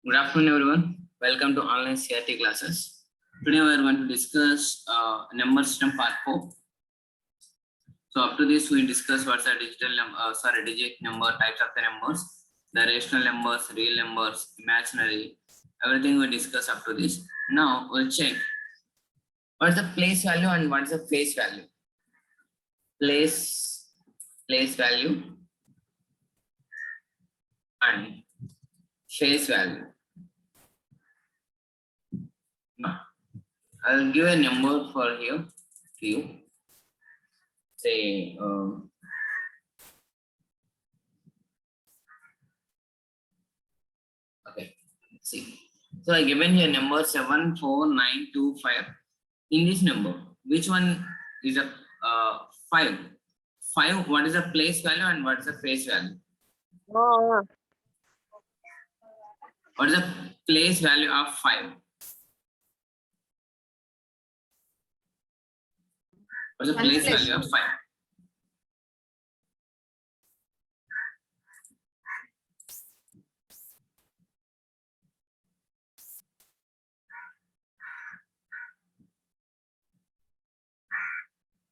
Good afternoon, everyone. Welcome to online CRT classes. Today we are going to discuss number system part 4. So up to this, we discuss what's a digit number, types of the numbers, the rational numbers, real numbers, imaginary. Everything we discuss up to this. Now we'll check what's the place value and what's the face value. Place value and face value. Now, I'll give a number for here to you. Say okay. See. So I given here number 74925. In this number, which one is a 5? 5. What is the place value and what is the face value? What is the place value of 5? What is the place value of 5?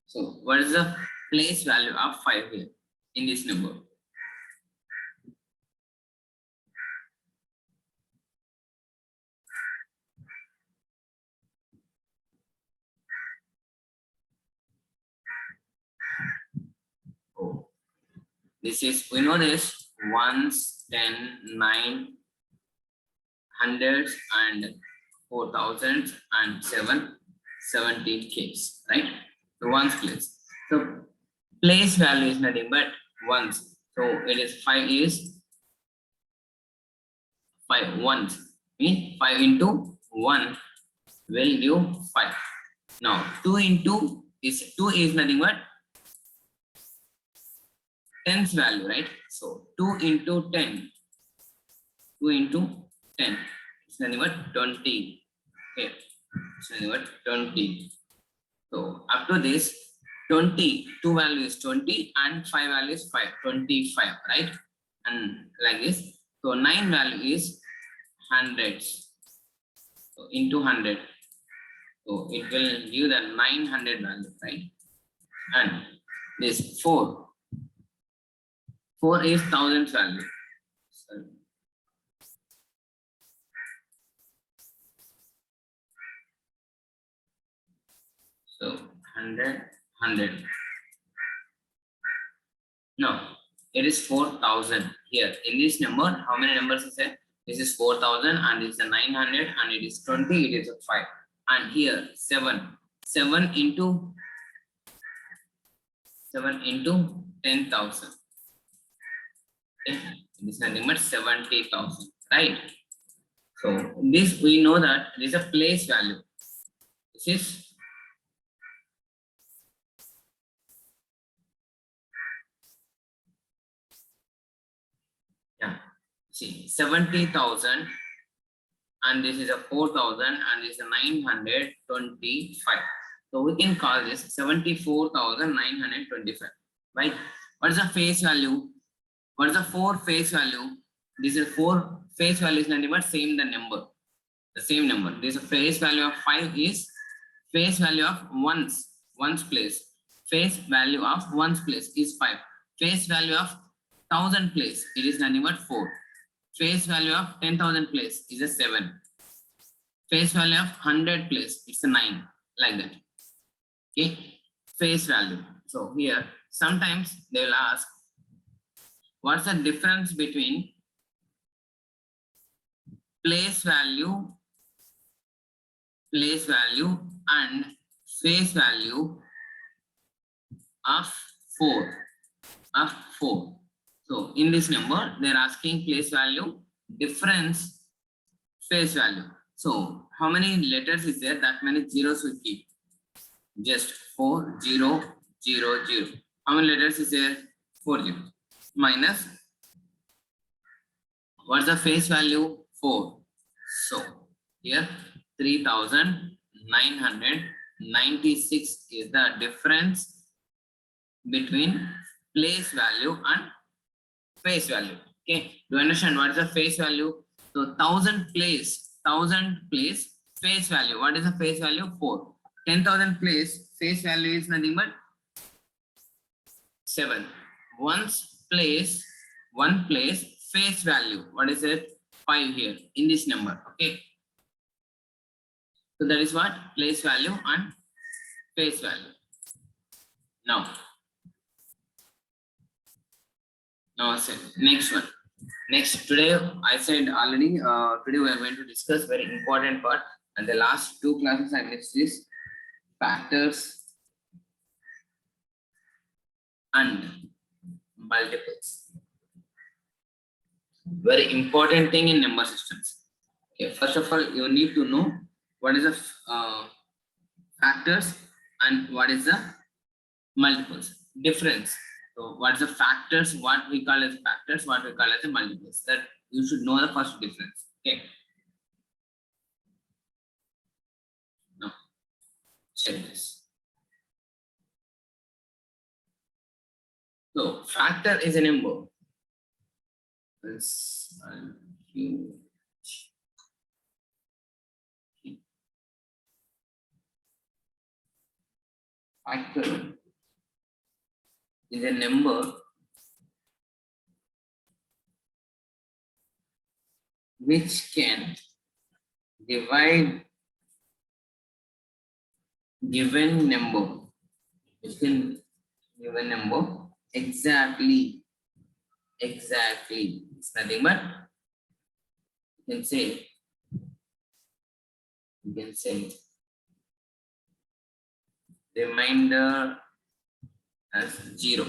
So what is the place value of 5 here in this number? Oh, this is, we know this, ones, 10, 9, hundreds and 4,000 and 17 case, right? The ones place. So place value is nothing but ones. So it is 5 is 5 ones. Mean 5 into 1 will give 5. Now 2 into is 2 is nothing but 10's value, right? So 2 into 10. 2 into 10. It's nothing but 20. Okay. It's nothing but 20. So up to this 20, 2 value is 20 and 5 value is 5, 25, right? And like this. So 9 value is hundreds. So into 100. So it will give the 900 value, right? And this 4. 4 is thousands value. So 100. No, it is 4,000 here. In this number, how many numbers is there? This is 4,000 and this is a 900 and it is 20, it is a 5. And here 7. 7 into 10,000. Okay. This is nothing but 70,000, right? So this we know that it is a place value. This is see 70,000 and this is a 4,000 and this is a 925. So we can call this 74,925, right? What is the face value? What is the 4 face value? This is 4 face value is nothing but same the number. The same number. This is a face value of 5 is face value of ones place. Face value of ones place is 5. Face value of 1,000 place, it is nothing but 4. Face value of 10,000 place is a 7. Face value of 100 place, it's a 9, like that. Okay, face value. So here, sometimes they will ask, what's the difference between place value and face value of 4? So in this number, they are asking place value, difference, face value. So how many letters is there? That many zeros we keep. Just 4, 0, 0, 0. How many letters is there? 4 0. Minus, what's the face value? 4. So here 3,996 is the difference between place value and face value. Okay, do you understand what is the face value? So 1000 place face value. What is the face value? 4. 10,000 place face value is nothing but 7. One place face value. What is it? 5 here in this number. Okay. So that is what place value and face value. Now next one. Next, today I said already. Today we are going to discuss very important part, and the last 2 classes I missed this factors and multiples. Very important thing in number systems. Okay, first of all, you need to know what is the factors and what is the multiples. Difference. So what is the factors? What we call as factors? What we call as the multiples? That you should know the first difference. Okay. Now, check this. So factor is a number. Factor is a number which can divide given number, exactly. It's nothing but you can say remainder as 0.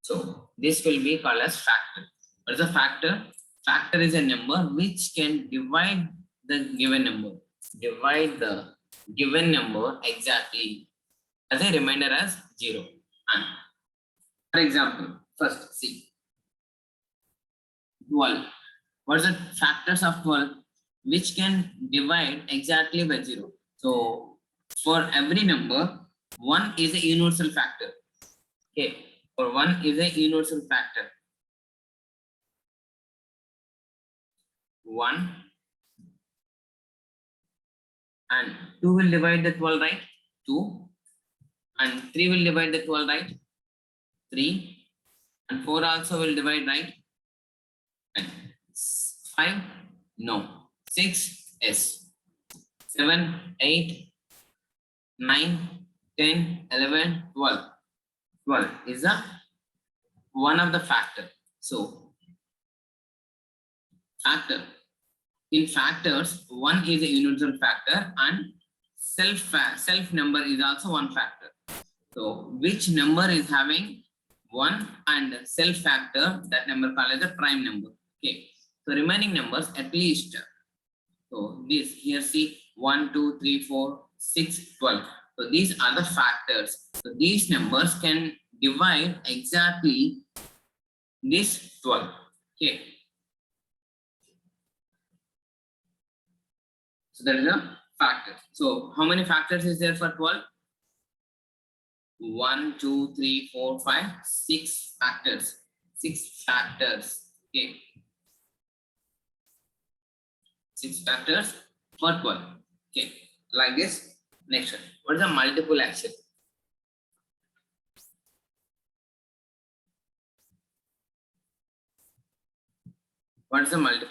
So this will be called as factor. What is a factor? Factor is a number which can divide the given number. Divide the given number exactly as a remainder as 0. And for example, first see 12. What is the factors of 12 which can divide exactly by 0? So for every number, 1 is a universal factor. Okay, for 1 is a universal factor. 1 and 2 will divide the 12, right? 2 and 3 will divide the 12, right? 3 and 4 also will divide, right? And 5, no. 6, yes. 7, 8, 9, 10, 11, 12. 12 is a one of the factor. So factor. In factors, 1 is a universal factor and self number is also one factor. So which number is having 1 and self factor, that number called as a prime number. Okay. So remaining numbers at least. So this here see 1, 2, 3, 4, 6, 12. So these are the factors. So these numbers can divide exactly this 12. Okay. So that is a factor. So how many factors is there for 12? 1, 2, 3, 4, 5, 6 factors. 6 factors. Okay. 6 factors for 12. Okay. Like this. Next one. What is the multiple action? What is the multiple?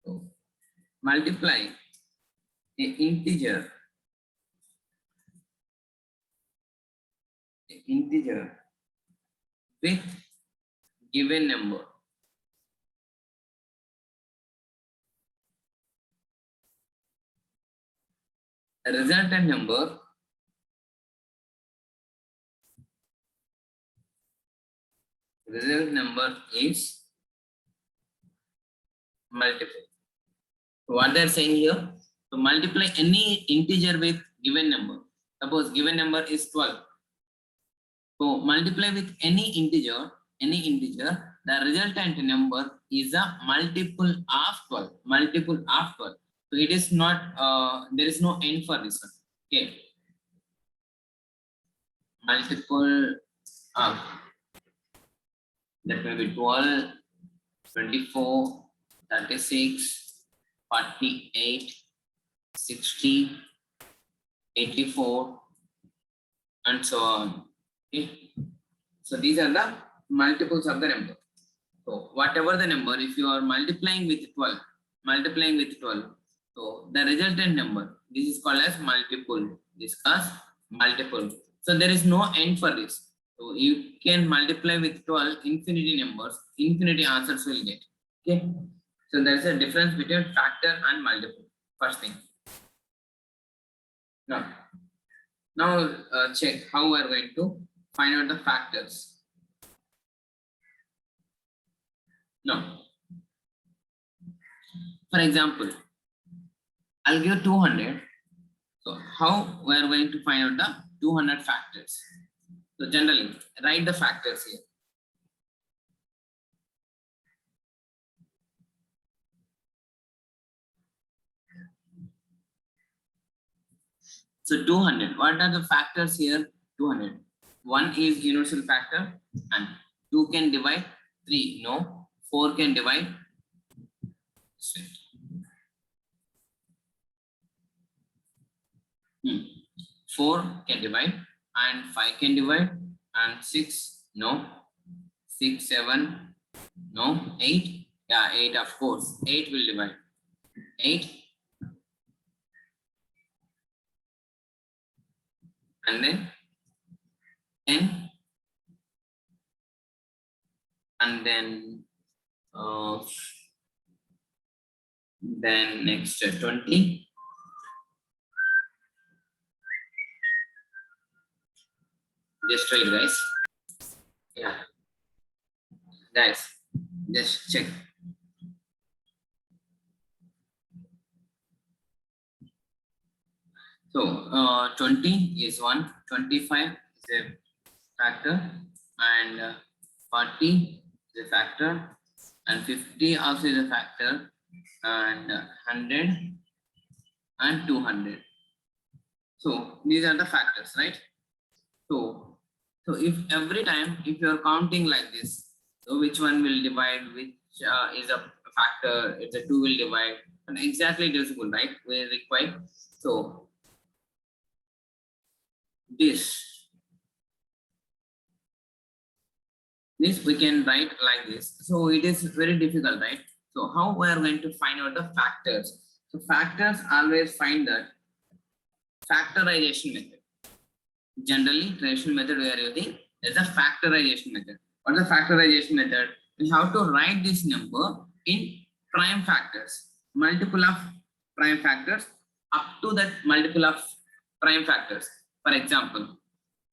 So, multiply an integer with given number. The resultant number is multiple. What they are saying here, to multiply any integer with given number. Suppose given number is 12. So multiply with any integer, the resultant number is a multiple of 12. So it is not, there is no end for this one. Okay. Multiple of That may be 12, 24, 36, 48, 60, 84, and so on. Okay. So these are the multiples of the number. So whatever the number, if you are multiplying with 12, so the resultant number, this is called as multiple. This is called multiple. So there is no end for this. So you can multiply with 12 infinity numbers, infinity answers will get. Okay. So there is a difference between factor and multiple. First thing. Now check how we are going to find out the factors. Now, for example, I'll give 200. So how we are going to find out the 200 factors? So generally, write the factors here. So 200, what are the factors here? 200. 1 is universal factor and 2 can divide 3. No, 4 can divide 4 can divide and 5 can divide and 6 no, 6 7 no, 8 yeah, 8 of course, 8 will divide 8 and then 10 and then next 20. Just try, guys. Yeah, guys, just check. So 20 is 1, 25 is a factor, and 40 is a factor, and 50 also is a factor, and 100 and 200. So these are the factors, right? So if every time if you are counting like this, so which one will divide, which is a factor, it's a 2 will divide, and exactly divisible, right? We require. So this we can write like this. So it is very difficult, right? So how we are going to find out the factors? So factors always find that factorization method. Generally, traditional method we are using is the factorization method. What is the factorization method? We have to write this number in prime factors, multiple of prime factors up to that multiple of prime factors. For example,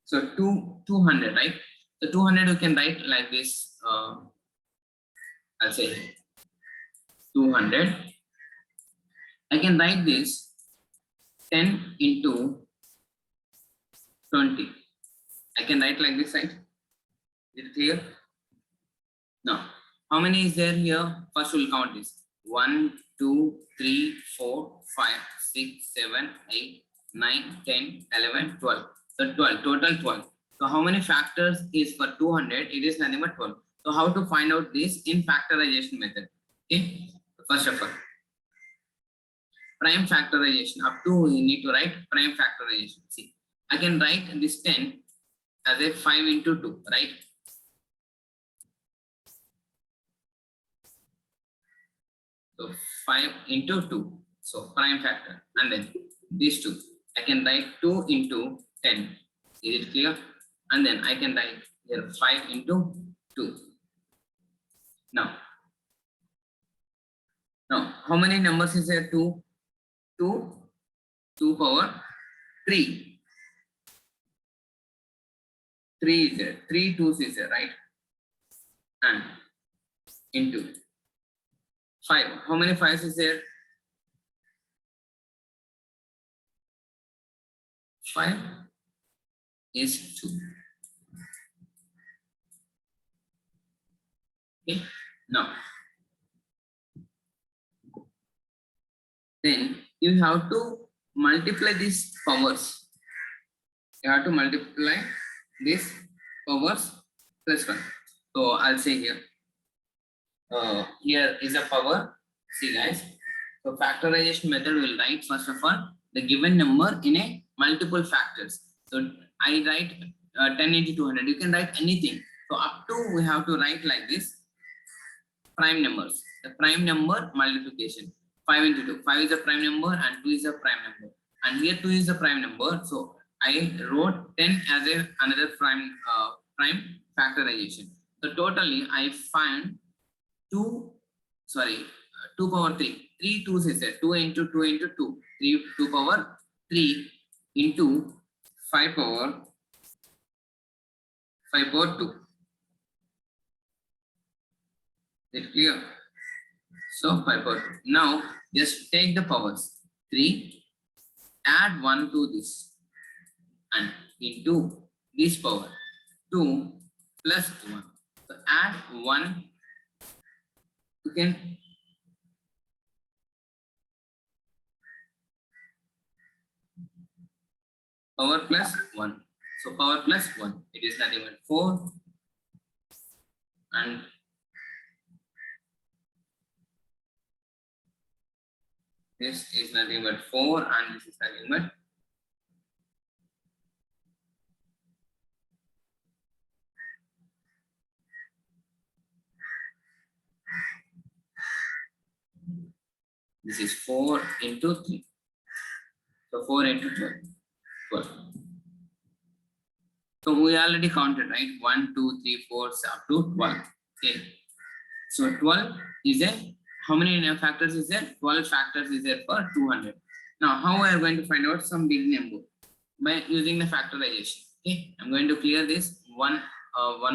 so 200, right? So 200 you can write like this. I'll say 200. I can write this 10 into 20. I can write like this, right? Is it clear? Now, how many is there here? First we'll count this. 1, 2, 3, 4, 5, 6, 7, 8, 9, 10, 11, 12. So 12, total 12. So how many factors is for 200? It is nothing but 12. So how to find out this in factorization method? Okay. First of all, prime factorization. Up to you need to write prime factorization. See, I can write this 10 as a 5 into 2, right? So 5 into 2. So prime factor. And then these two. I can write 2 into 10. Is it clear? And then I can write here 5 into 2. Now, how many numbers is there? 2 power 3. 3 is there. 3 2s is there, right? And into 5. How many 5s is there? 5 is 2. Okay. Now, then you have to multiply these powers. You have to multiply these powers plus 1. So I'll say here. Here is a power. See guys. So factorization method will write first of all the given number in a multiple factors. So I write 10 into 200. You can write anything. So up to we have to write like this. Prime numbers. The prime number multiplication. 5 into 2. 5 is a prime number and 2 is a prime number. And here 2 is a prime number. So I wrote 10 as another prime factorization. So totally I find 2 power 3. 3 2s is there. 2 into 2 into 2. 2 power 3 into 5 power 2. Is it clear? So 5 power 2. Now just take the powers. 3, add 1 to this and into this power 2 plus 1. So add 1. You can power plus 1. So power plus 1. It is nothing but 4. And this is nothing but 4. And this is nothing but 4 into 3. So 4 into 12. 12. So we already counted, right? 1, 2, 3, 4, up to 12. Okay. So 12 is a, how many factors is there? 12 factors is there for 200. Now, how we are going to find out some big number? By using the factorization. Okay. I'm going to clear this. One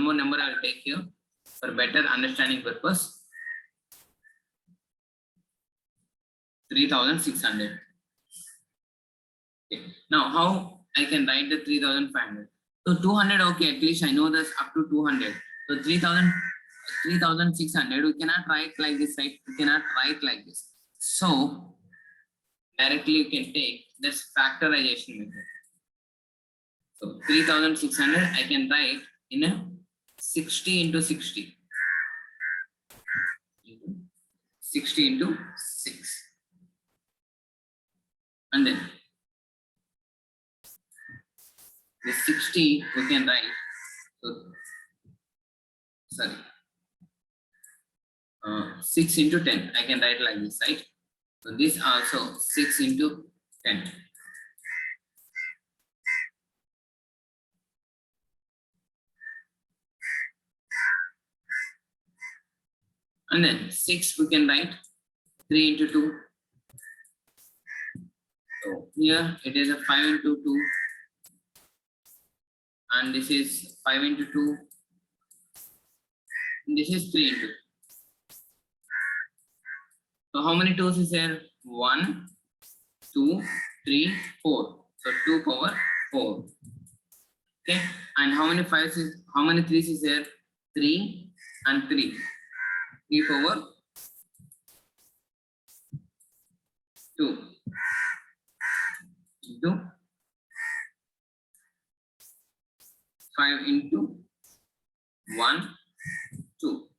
more number I will take here for better understanding purpose. 3600. Okay. Now, how I can write the 3500? So 200, okay, at least I know this up to 200. So 3600, we cannot write like this, right? We cannot write like this. So directly you can take this factorization method. So 3600, I can write in a 60 into 60. 60 into 6. And then the 60 we can write. So, 6 into 10. I can write like this, right? So this also 6 into 10. And then 6 we can write 3 into 2. So here it is a 5 into 2. And this is 5 into 2. And this is 3 into 2. So how many 2s is there? 1, 2, 3, 4. So 2 power 4. Okay. And how many 5s is, how many 3s is there? 3 and 3. 3 power 2 into 5 into 1, 2.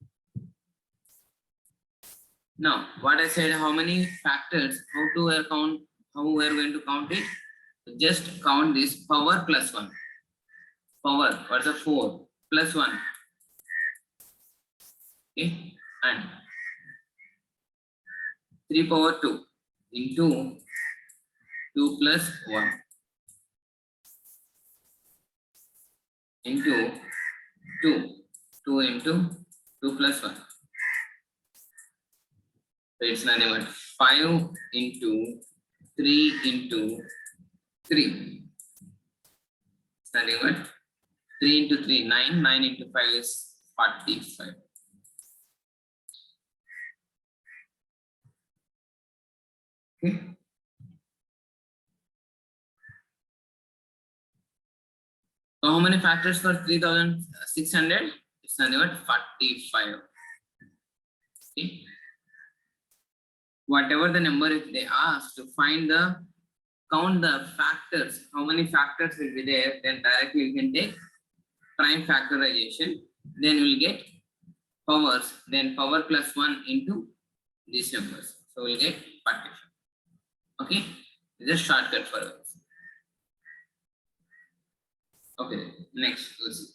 Now, what I said, how many factors, how we are going to count it? Just count this power plus 1. Power, what's the 4 plus 1? Okay, and 3 power 2 into 2 plus 1 into 2. 2 into 2 plus 1. So it's nothing but 5 into 3 into 3. It's nothing but 3 into 3, 9. 9 into 5 is 45. Okay. So how many factors for 3600? It's nothing but 45. Okay. Whatever the number, if they ask to count the factors, how many factors will be there, then directly you can take prime factorization then we'll get powers, then power plus 1 into these numbers. So we'll get partition. Okay, this is a shortcut for us. Okay, next we'll see.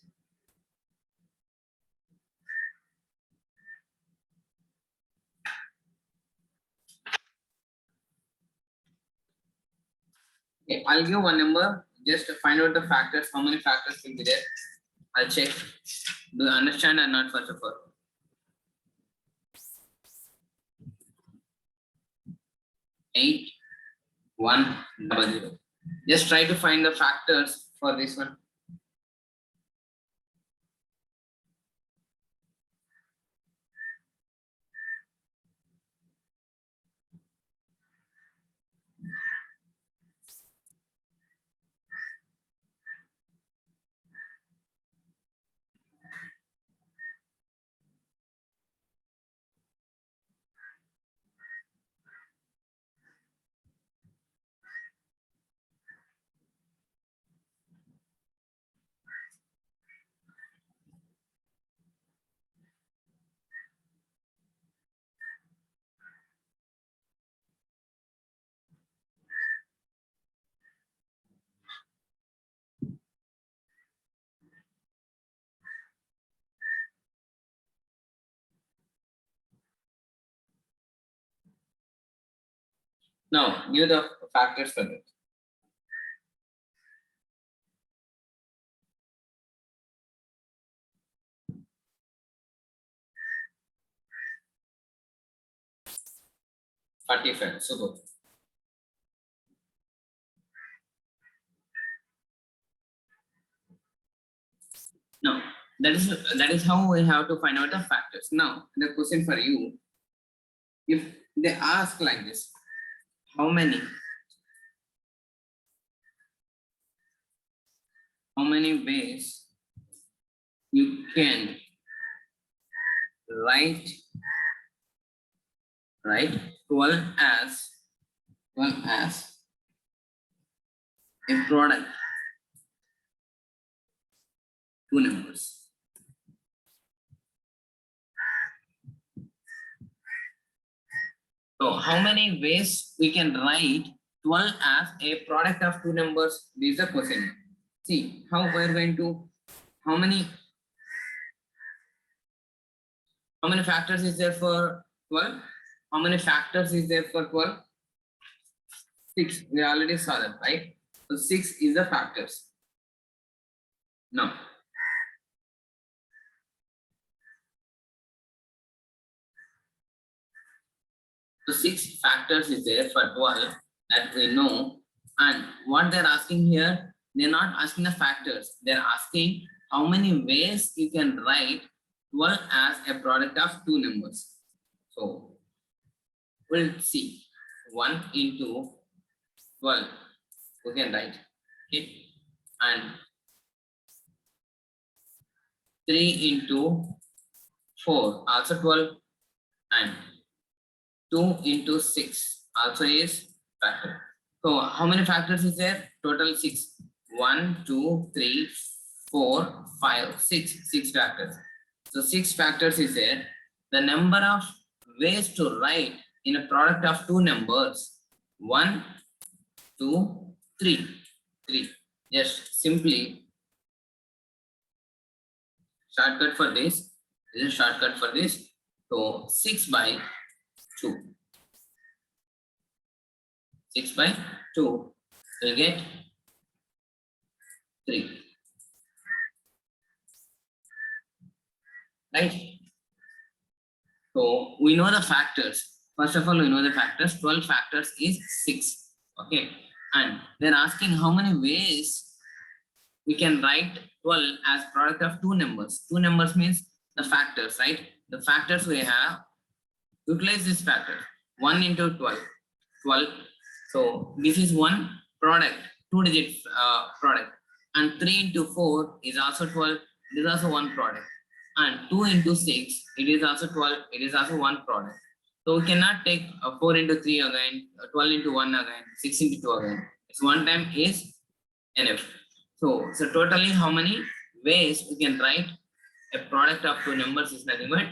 Okay, I'll give one number, just to find out the factors, how many factors will be there. I'll check. Do you understand or not, first of all? Eight, 1, 0. Just try to find the factors for this one. Now, give the factors for that. Forty-five. Super. Now, that is how we have to find out the factors. Now, the question for you, if they ask like this, how many ways you can write 12 as a product, two numbers. So how many ways we can write 12 as a product of two numbers? This is the question. See how we're going to, how many factors is there for 12? How many factors is there for 12? 6. We already saw that, right? So 6 is the factors. Now, so 6 factors is there for 12 that we know. And what they're asking here, they're not asking the factors. They're asking how many ways you can write 12 as a product of two numbers. So we'll see 1 into 12 we can write, okay, and 3 into 4 also 12, and 2 into 6 also is factor. So how many factors is there? Total 6. 1, 2, 3, 4, 5, 6. 6 factors. So 6 factors is there. The number of ways to write in a product of two numbers, 1, 2, 3. 3. Just simply shortcut for this. This is a shortcut for this. So 6 by 2. 6 by 2 will get 3. Right? So we know the factors. First of all, we know the factors. 12 factors is 6. Okay. And they're asking how many ways we can write 12 as product of two numbers. Two numbers means the factors, right? The factors we have, utilize this factor. 1 into 12. 12. So this is one product, 2-digit product. And 3 into 4 is also 12. It is also one product. And 2 into 6, it is also 12. It is also one product. So we cannot take 4 into 3 again, 12 into 1 again, 6 into 2 again. It's one time is enough. So totally how many ways we can write a product of two numbers is nothing but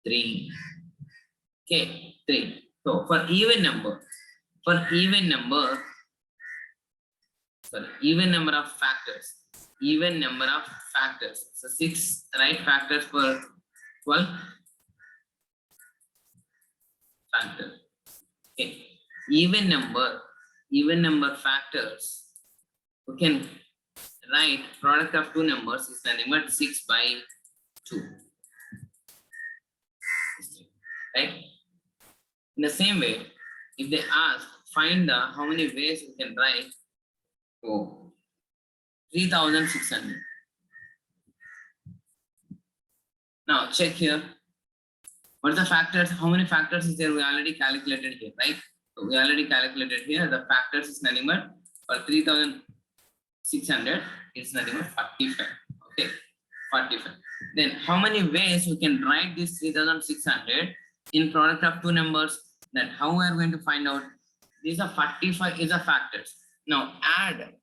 3. Okay, 3. So for even number of factors. So 6 right factors per 12 factor. Okay, even number factors. We can write product of two numbers is nothing but 6 by 2. Right? In the same way, if they ask find how many ways we can write 3600. Now check here. What are the factors? How many factors is there? We already calculated here, right? So we already calculated here. The factors is nothing but for 3600 is nothing but 45. Okay, 45. Then how many ways we can write this 3600 in product of two numbers? That how we are going to find out? These are 45 is a factors. Now add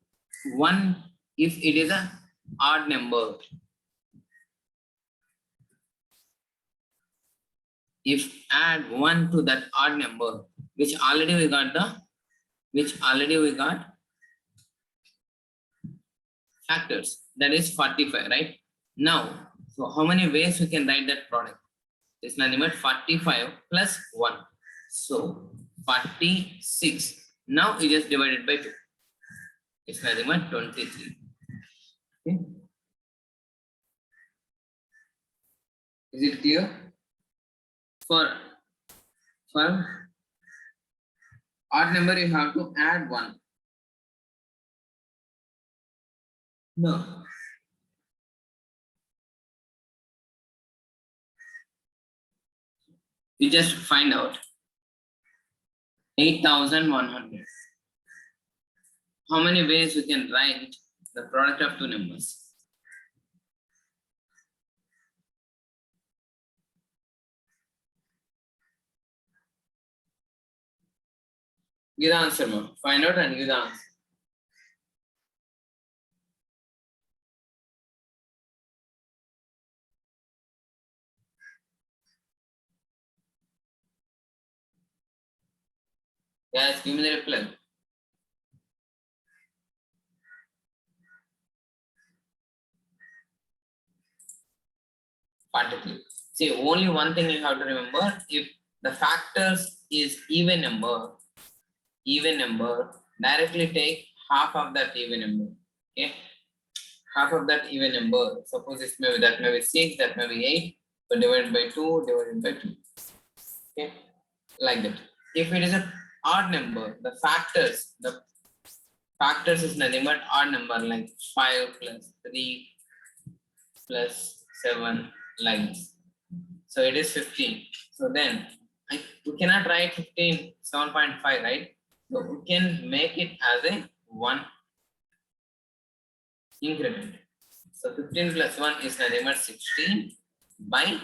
1 if it is a odd number. If add 1 to that odd number, which already we got factors, that is 45, right? Now, so how many ways we can write that product? It's nothing but 45 plus 1. So 46. Now you just divide it by 2. It's nothing but 23. Okay. Is it clear? For odd number you have to add 1. No. You just find out 8100. How many ways we can write the product of two numbers? Give the answer, ma'am. Find out and give the answer. Yes, give me the reply. Particle. See, only one thing you have to remember: if the factors is even number, directly take half of that even number. Okay, half of that even number. Suppose it may be that may be 6, that may be 8, so divided by 2, divided by 2. Okay, like that. If it is an odd number, the factors is nothing but odd number, like 5 plus 3 plus 7, like this. So it is 15. So then we cannot write 15 7.5, right? So we can make it as a 1 increment. So 15 plus 1 is nothing but 16 by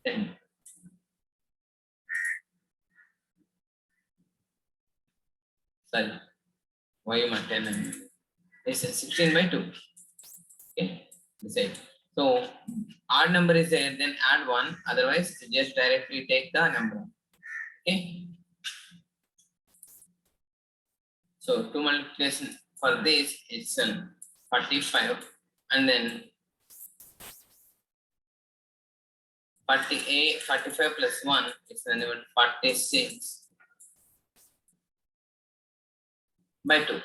10. Sorry, why am I 10? It's 16 by 2. Okay, this side. So odd number is there, then add 1. Otherwise, just directly take the number. Okay. So 2 multiplication for this is 45, and then 45 plus 1 is 46 by 2.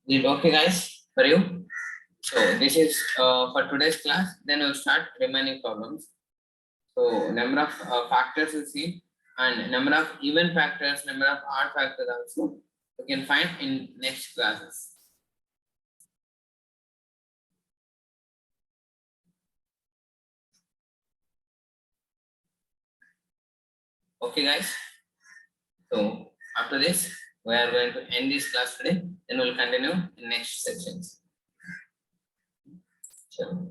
Is it okay, guys, for you? So this is for today's class. Then we'll start remaining problems. So number of factors you see, and number of even factors, number of odd factors also you can find in next classes. Okay, guys. So after this, we are going to end this class today. Then we'll continue in next sections. Sure.